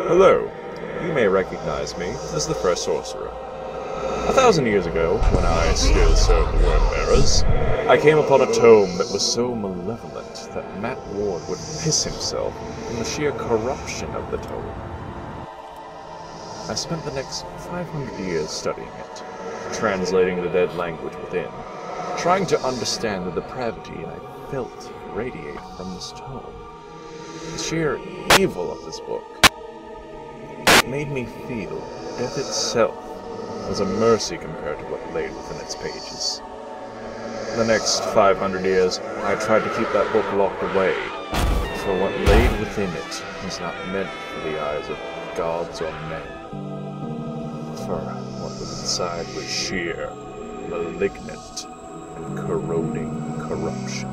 Hello. You may recognize me as the Fresh Sorcerer. 1,000 years ago, when I still served the Wordbearers, I came upon a tome that was so malevolent that Matt Ward would piss himself from the sheer corruption of the tome. I spent the next 500 years studying it, translating the dead language within, trying to understand the depravity I felt radiate from this tome. The sheer evil of this book. It made me feel death itself was a mercy compared to what lay within its pages. For the next 500 years, I tried to keep that book locked away, for what lay within it was not meant for the eyes of gods or men. For what was inside was sheer, malignant, and corroding corruption.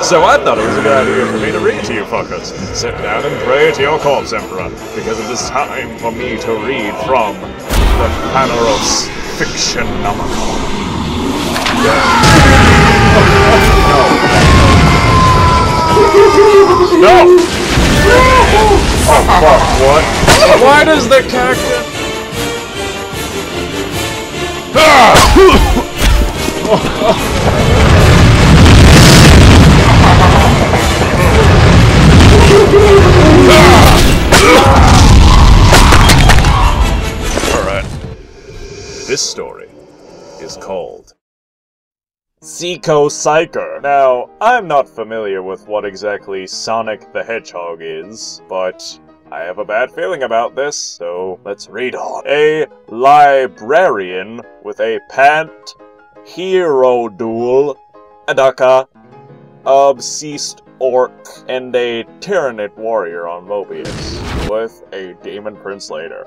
So I thought it was a good idea for me to read to you fuckers. Sit down and pray to your corpse, Emperor, because it is time for me to read from the Fanoros Fictionomicon. No! Oh fuck, what? Why does the cactus... Alright. This story is called Psycho. Now, I'm not familiar with what exactly Sonic the Hedgehog is, but I have a bad feeling about this, so let's read on. A librarian with a pant hero duel, Adaka, obsessed orc, and a Tyranid warrior on Mobius, with a demon prince later.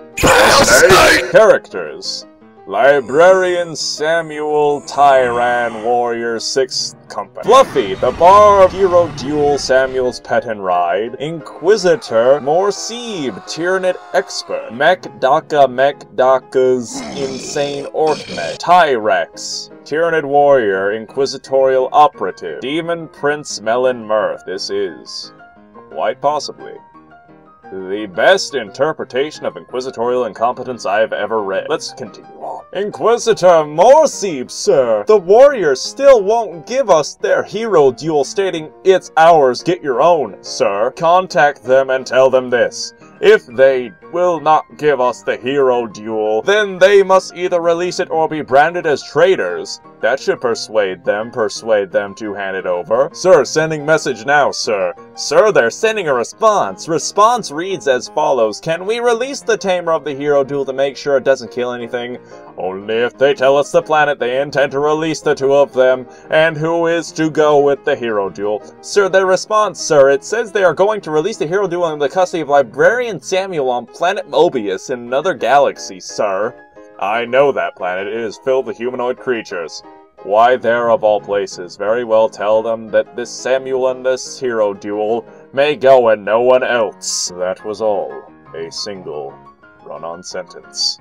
Characters: Librarian Samuel Tyran Warrior 6th Company. Fluffy, the Bar of Hero Duel Samuel's Pet and Ride. Inquisitor Morseeb, Tyranid Expert. Mekdaka's Insane Orc Mech. Tyrex, Tyranid Warrior, Inquisitorial Operative. Demon Prince Melon Mirth. This is, quite possibly, the best interpretation of inquisitorial incompetence I've ever read. Let's continue on. Inquisitor Morseeb, sir. The warriors still won't give us their hero duel, stating it's ours, get your own, sir. Contact them and tell them this. If they will not give us the hero duel, then they must either release it or be branded as traitors. That should persuade them to hand it over. Sir, sending message now, sir. Sir, they're sending a response. Response reads as follows. Can we release the tamer of the hero duel to make sure it doesn't kill anything? Only if they tell us the planet they intend to release the two of them, and who is to go with the hero duel. Sir, their response, sir, it says they are going to release the hero duel in the custody of Librarian Samuel on planet Mobius in another galaxy, sir. I know that planet. It is filled with humanoid creatures. Why there of all places? Very well, tell them that this Samuel and this hero duel may go and no one else. That was all. A single run-on sentence.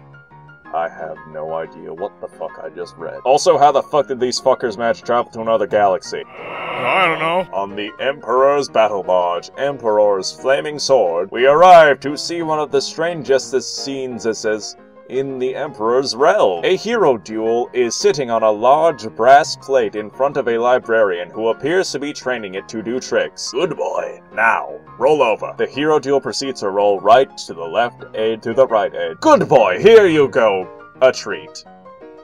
I have no idea what the fuck I just read. Also, how the fuck did these fuckers manage to travel to another galaxy? I don't know. On the Emperor's battle barge, Emperor's flaming sword, we arrive to see one of the strangest scenes, it says, in the Emperor's realm. A hero duel is sitting on a large brass plate in front of a librarian who appears to be training it to do tricks. Good boy. Now, roll over. The hero duel proceeds to roll right to the left edge to the right edge. Good boy, here you go. A treat.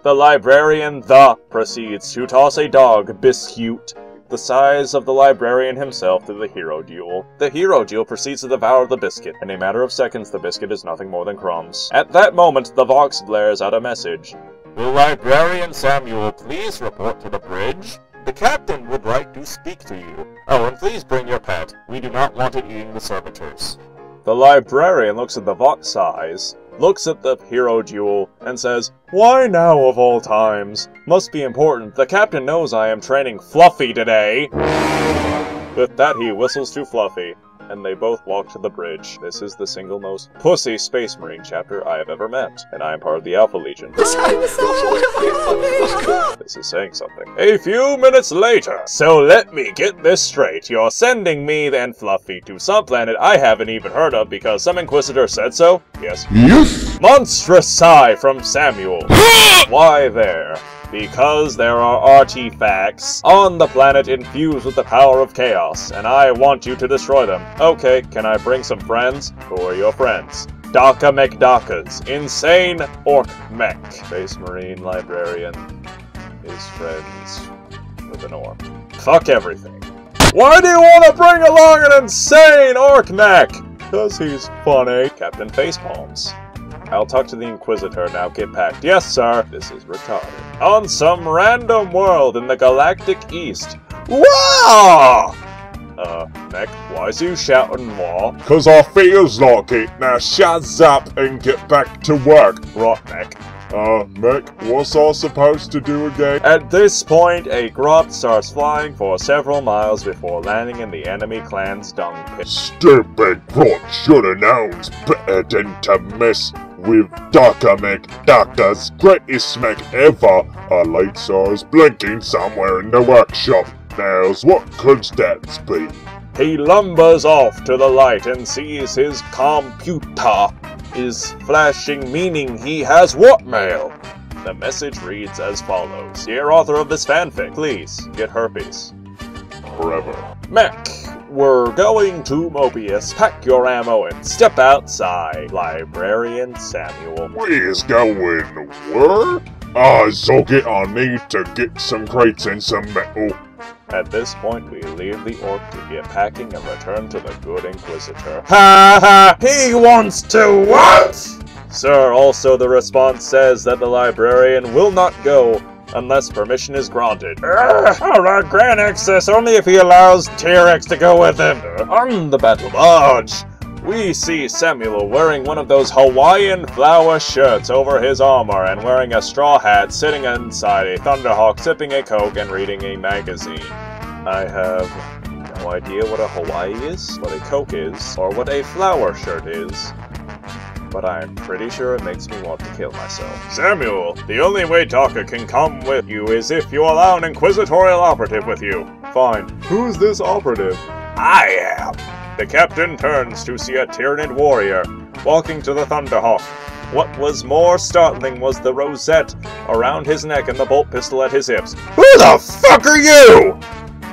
The librarian proceeds to toss a dog biscuit the size of the librarian himself to the hero duel. The hero duel proceeds to devour the biscuit. In a matter of seconds, the biscuit is nothing more than crumbs. At that moment, the Vox blares out a message. Will Librarian Samuel please report to the bridge? The captain would like to speak to you. Oh, and please bring your pet. We do not want it eating the servitors. The librarian looks at the Vox eyes, looks at the hero duel, and says, Why now of all times? Must be important. The captain knows I am training Fluffy today. With that, he whistles to Fluffy, and they both walk to the bridge. This is the single most pussy Space Marine chapter I have ever met, and I am part of the Alpha Legion. This is saying something. A few minutes later. So let me get this straight. You're sending me and Fluffy to some planet I haven't even heard of because some Inquisitor said so? Yes. Yes! Monstrous sigh from Samuel. Why there? Because there are artifacts on the planet infused with the power of chaos, and I want you to destroy them. Okay, can I bring some friends? Who are your friends? Daka McDakas, insane orc mech. Space Marine librarian is friends with an orc. Fuck everything. Why do you want to bring along an insane orc mech? Cause he's funny. Captain Facepalms. I'll talk to the Inquisitor, now get packed. Yes, sir. This is retarded. On some random world in the galactic east. Wow! Mech, why is you shouting more? Cause I feels like it. Now shut up and get back to work. Right, Mech. Mech, what's I supposed to do again? At this point, a grot starts flying for several miles before landing in the enemy clan's dung pit. Stupid grot shoulda known better than to mess with Daka McDaka's greatest mech ever. A light source blinking somewhere in the workshop. Now's what could that be? He lumbers off to the light and sees his computer is flashing, meaning he has what mail? The message reads as follows. Dear author of this fanfic, please get herpes. Forever. Mech, we're going to Mobius. Pack your ammo and step outside. Librarian Samuel. We's going where? So get on me to get some crates and some metal. At this point, we leave the orc to get packing and return to the good Inquisitor. Ha ha! He wants to what? Sir, also the response says that the librarian will not go unless permission is granted. Alright, grant access only if he allows T-Rex to go with him. On the battle barge, we see Samuel wearing one of those Hawaiian flower shirts over his armor and wearing a straw hat sitting inside a Thunderhawk sipping a Coke and reading a magazine. I have no idea what a Hawaii is, what a Coke is, or what a flower shirt is, but I'm pretty sure it makes me want to kill myself. Samuel, the only way Daka can come with you is if you allow an Inquisitorial operative with you. Fine. Who's this operative? I am. The captain turns to see a Tyranid warrior walking to the Thunderhawk. What was more startling was the rosette around his neck and the bolt pistol at his hips. Who the fuck are you?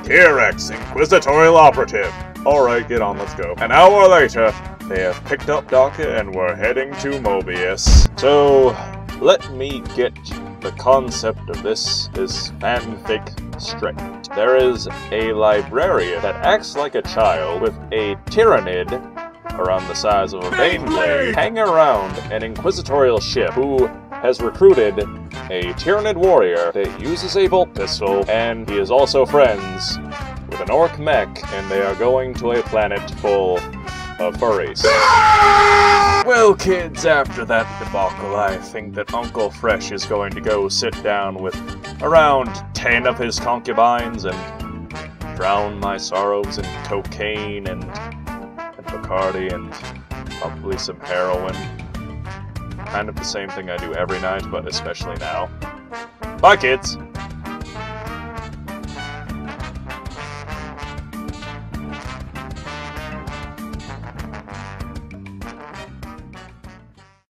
T-Rex, Inquisitorial operative. Alright, get on, let's go. An hour later, they have picked up Daka and we're heading to Mobius. So, let me get the concept of this fanfic straight. There is a librarian that acts like a child with a Tyranid around the size of a Baneblade hanging around an Inquisitorial ship who has recruited a Tyranid warrior that uses a bolt pistol, and he is also friends with an orc mech, and they are going to a planet full of furries. Well, kids, after that debacle, I think that Uncle Fresh is going to go sit down with around 10 of his concubines and drown my sorrows in cocaine and Bacardi and probably some heroin. Kind of the same thing I do every night, but especially now. Bye, kids!